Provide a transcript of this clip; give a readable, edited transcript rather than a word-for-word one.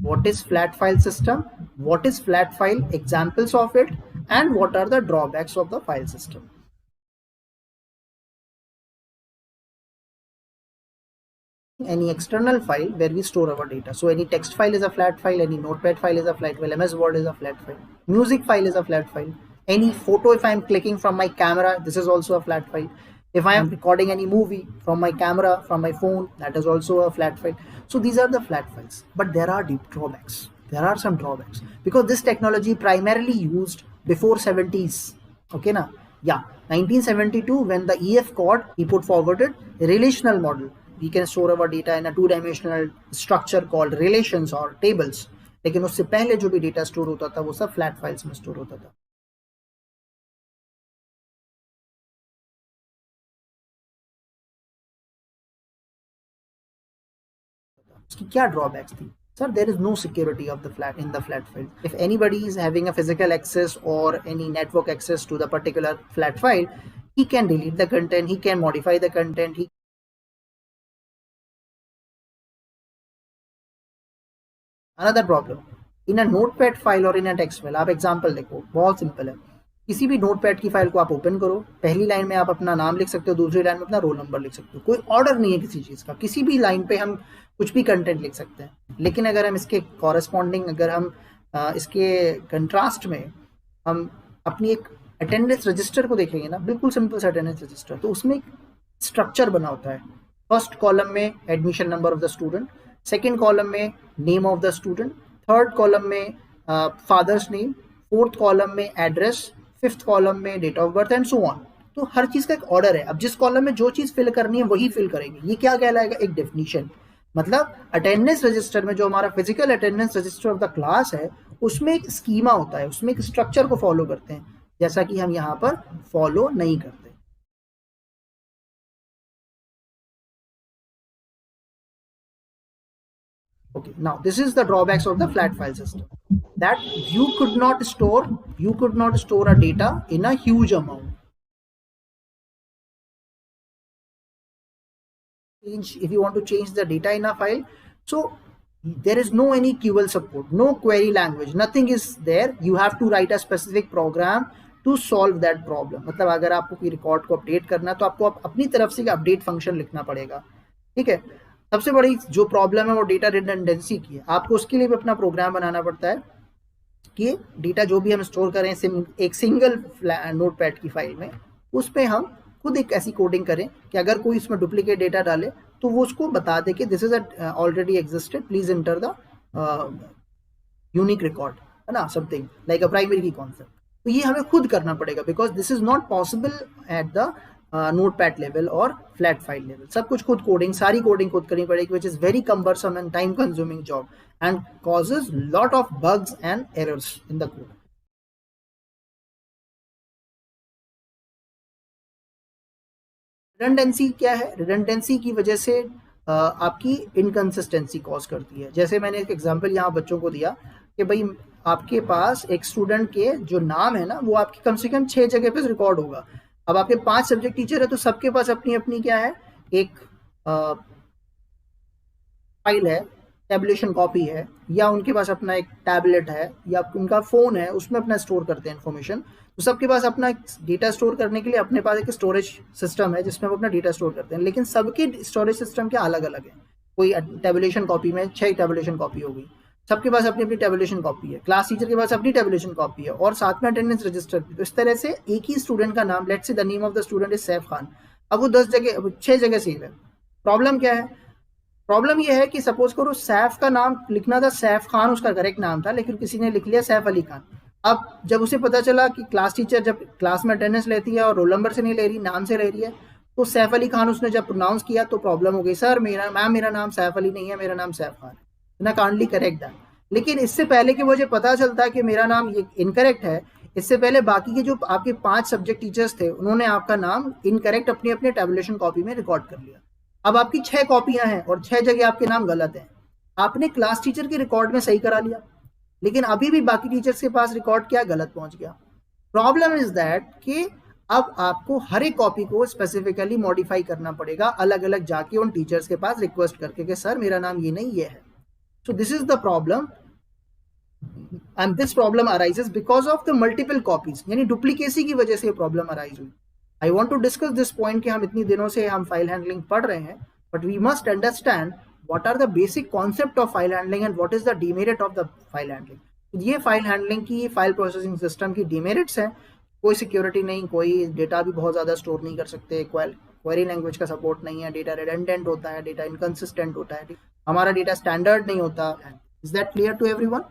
what is flat file system, what is flat file, examples of it, and what are the drawbacks of the file system. Any external file where we store our data. So any text file is a flat file, any notepad file is a flat file, MS Word is a flat file, music file is a flat file, any photo if I am clicking from my camera, this is also a flat file. If I am recording any movie from my camera, from my phone, that is also a flat file. So these are the flat files, but there are deep drawbacks. There are some drawbacks because this technology primarily used before 70s. Okay, na? Yeah, 1972 when the EF Cord he put forwarded a relational model. We can store our data in a two-dimensional structure called relations or tables. लेकिन उससे पहले जो भी data store होता था वो सब flat files में स्टोर होता था. उसकी क्या ड्रॉबैक्स थी? Sir, there is no security of the flat in the flat file. If anybody is having a physical access or any network access to the particular flat file, he can delete the content, he can modify the content. Another problem, in a notepad file or in a text file, आप example देखो, बहुत simple है. किसी भी notepad की file को आप open करो, पहली लाइन में आप अपना नाम लिख सकते हो, दूसरी लाइन में अपना रोल नंबर लिख सकते हो. कोई ऑर्डर नहीं है किसी चीज़ का, किसी भी लाइन पे हम कुछ भी कंटेंट लिख सकते हैं. लेकिन अगर हम इसके कॉरेस्पॉन्डिंग, अगर हम इसके कंट्रास्ट में हम अपनी एक अटेंडेंस रजिस्टर को देखेंगे ना, बिल्कुल सिंपल सा अटेंडेंस रजिस्टर, तो उसमें एक स्ट्रक्चर बना होता है. फर्स्ट कॉलम में admission number of the student, second column में name of the student, third column में फादर्स नेम, फोर्थ कॉलम में एड्रेस, फिफ्थ कॉलम में date of birth and so on. तो हर चीज का एक ऑर्डर है. अब जिस कॉलम में जो चीज फिल करनी है वही फिल करेंगे. ये क्या कहलाएगा? एक डेफिनेशन. मतलब अटेंडेंस रजिस्टर में जो हमारा physical attendance register of the class है, उसमें एक स्कीमा होता है, उसमें एक स्ट्रक्चर को फॉलो करते हैं, जैसा कि हम यहाँ पर फॉलो नहीं करते. Okay, now this is the drawbacks of the flat file system, that you could not store a data in a huge amount. If you want to change the data in a file, so there is no any QL support, no query language, nothing is there. You have to write a specific program to solve that problem. मतलब अगर आपको कोई record को update करना है तो आपको अपनी तरफ से अपडेट फंक्शन लिखना पड़ेगा. ठीक है. सबसे बड़ी जो प्रॉब्लम है वो डेटा रिडंडेंसी की है. आपको उसके लिए भी अपना प्रोग्राम बनाना पड़ता है कि डेटा जो भी हम स्टोर करें एक सिंगल नोटपैड की फाइल में, उस पर हम खुद एक ऐसी कोडिंग करें कि अगर कोई उसमें डुप्लीकेट डेटा डाले तो वो उसको बता दे कि this is already existed, please enter the unique record, है ना, समथिंग लाइक अ प्राइमरी की कॉन्सेप्ट. तो ये हमें खुद करना पड़ेगा because this is not possible at the notepad level और फ्लैट फाइल लेवल. सब कुछ खुद कोडिंग, सारी कोडिंग खुद करनी पड़ेगी, which is very cumbersome and time consuming job and causes lot of bugs and errors in the code. Redundancy क्या है? रिडंडेंसी की वजह से आपकी इनकंसिस्टेंसी कॉज करती है. जैसे मैंने एक एग्जांपल यहाँ बच्चों को दिया कि भाई आपके पास एक स्टूडेंट के जो नाम है ना, वो आपके कम से कम 6 जगह पे रिकॉर्ड होगा. अब आपके 5 सब्जेक्ट टीचर है तो सबके पास अपनी अपनी क्या है, एक फाइल है, टैबुलेशन कॉपी है, या उनके पास अपना एक टैबलेट है, या उनका फ़ोन है, उसमें अपना स्टोर करते हैं इन्फॉर्मेशन. तो सबके पास अपना डेटा स्टोर करने के लिए अपने पास एक स्टोरेज सिस्टम है जिसमें वो अपना डेटा स्टोर करते हैं. लेकिन सबके स्टोरेज सिस्टम क्या अलग अलग है. कोई टैबुलेशन कॉपी में 6 टैबुलेशन कॉपी हो गई, सबके पास अपनी अपनी टैबुलेशन कॉपी है, क्लास टीचर के पास अपनी टैबुलेशन कॉपी है, और साथ में अटेंडेंस रजिस्टर भी. तो इस तरह से एक ही स्टूडेंट का नाम, let's say the name of the student is Saif Khan, अब वो 10 जगह, 6 जगह सेव है. प्रॉब्लम क्या है? प्रॉब्लम यह है कि सपोज करो सैफ का नाम लिखना था, सैफ खान उसका करेक्ट नाम था, लेकिन किसी ने लिख लिया सैफ अली खान. अब जब उसे पता चला कि क्लास टीचर जब क्लास में अटेंडेंस लेती है और रोल नंबर से नहीं ले रही, नाम से ले रही है, तो सैफ अली खान उसने जब प्रोनाउंस किया तो प्रॉब्लम हो गई. सर मेरा नाम सैफ अली नहीं है, मेरा नाम सैफ खान है, ना काइंडली करेक्ट दैट. लेकिन इससे पहले कि मुझे पता चलता कि मेरा नाम ये इनकरेक्ट है, इससे पहले बाकी के जो आपके 5 सब्जेक्ट टीचर्स थे उन्होंने आपका नाम इनकरेक्ट अपनी अपने टैबुलेशन कॉपी में रिकॉर्ड कर लिया. अब आपकी 6 कॉपियां हैं और 6 जगह आपके नाम गलत हैं. आपने क्लास टीचर के रिकॉर्ड में सही करा लिया, लेकिन अभी भी बाकी टीचर्स के पास रिकॉर्ड क्या गलत पहुंच गया. प्रॉब्लम इज दैट कि अब आपको हर एक कॉपी को स्पेसिफिकली मॉडिफाई करना पड़ेगा, अलग अलग जाके उन टीचर्स के पास रिक्वेस्ट करके कि सर मेरा नाम ये नहीं ये है. So this is the problem, and this problem arises because of the multiple copies, यानी डुप्लीकेसी की वजह से ये प्रॉब्लम अराइज हुई. I want to discuss this point कि हम इतनी दिनों से हम फाइल हैंडलिंग पढ़ रहे हैं, but we must understand what are the basic concept of file handling and what is the demerit of the file handling. ये फाइल हैंडलिंग की, फाइल प्रोसेसिंग सिस्टम की डीमेरिट्स हैं. कोई सिक्योरिटी नहीं, कोई डेटा भी बहुत ज़्यादा स्टोर नहीं कर सकते, क्वेरी लैंग्वेज का सपोर्ट नहीं है, डेटा रिडंडेंट होता है, डेटा इनकंसिस्टेंट होता है, हमारा डेटा स्टैंडर्ड नहीं होता. Is that clear to everyone?